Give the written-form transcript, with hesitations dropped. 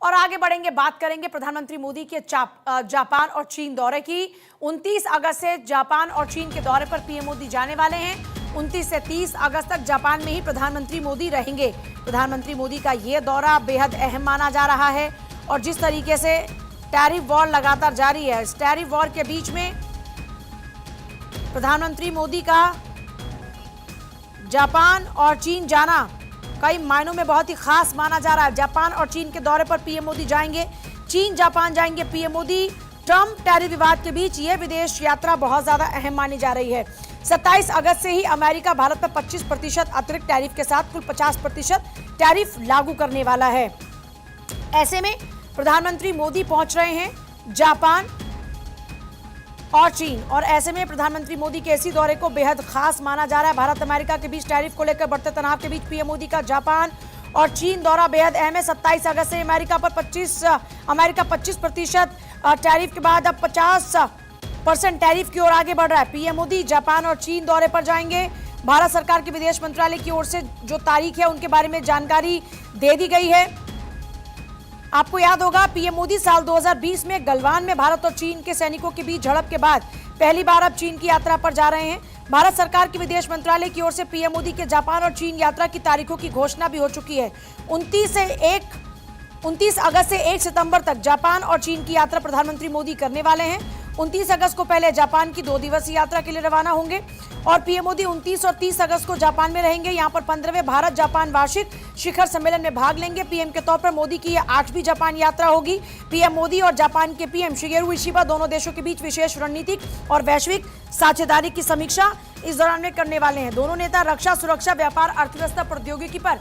और आगे बढ़ेंगे, बात करेंगे प्रधानमंत्री मोदी के जापान और चीन दौरे की। 29 अगस्त से जापान और चीन के दौरे पर पीएम मोदी जाने वाले हैं। 29 से 30 अगस्त तक जापान में ही प्रधानमंत्री मोदी रहेंगे। प्रधानमंत्री मोदी का ये दौरा बेहद अहम माना जा रहा है और जिस तरीके से टैरिफ वॉर लगातार जारी है, इस टैरिफ वॉर के बीच में प्रधानमंत्री मोदी का जापान और चीन जाना कई मायनों में बहुत ही खास माना जा रहा है। जापान और चीन के दौरे पर पीएम मोदी जाएंगे, चीन जापान जाएंगे पीएम मोदी। ट्रंप टैरिफ विवाद के बीच यह विदेश यात्रा बहुत ज्यादा अहम मानी जा रही है। 27 अगस्त से ही अमेरिका भारत पर 25% अतिरिक्त टैरिफ के साथ कुल 50% टैरिफ लागू करने वाला है। ऐसे में प्रधानमंत्री मोदी पहुंच रहे हैं जापान और चीन, और ऐसे में प्रधानमंत्री मोदी के इसी दौरे को बेहद खास माना जा रहा है। भारत अमेरिका के बीच टैरिफ को लेकर बढ़ते तनाव के बीच पीएम मोदी का जापान और चीन दौरा बेहद अहम है। 27 अगस्त से अमेरिका 25% टैरिफ के बाद अब 50% टैरिफ की ओर आगे बढ़ रहा है। पीएम मोदी जापान और चीन दौरे पर जाएंगे। भारत सरकार के विदेश मंत्रालय की ओर से जो तारीख है उनके बारे में जानकारी दे दी गई है। आपको याद होगा, पीएम मोदी साल 2020 में गलवान में भारत और चीन के सैनिकों के बीच झड़प के बाद पहली बार अब चीन की यात्रा पर जा रहे हैं। भारत सरकार के विदेश मंत्रालय की ओर से पीएम मोदी के जापान और चीन यात्रा की तारीखों की घोषणा भी हो चुकी है। 29 अगस्त से 1 सितंबर तक जापान और चीन की यात्रा प्रधानमंत्री मोदी करने वाले हैं। 29 अगस्त को पहले जापान की 2 दिवसीय यात्रा के लिए रवाना होंगे और पीएम मोदी 29 और 30 अगस्त को जापान में रहेंगे। यहां पर 15वें भारत जापान वार्षिक शिखर सम्मेलन में भाग लेंगे। पीएम के तौर पर मोदी की यह 8वीं जापान यात्रा होगी। पीएम मोदी और जापान के पीएम शिगेरू इशिबा दोनों देशों के बीच विशेष रणनीतिक और वैश्विक साझेदारी की समीक्षा इस दौरान में करने वाले हैं। दोनों नेता रक्षा, सुरक्षा, व्यापार, अर्थव्यवस्था, प्रौद्योगिकी पर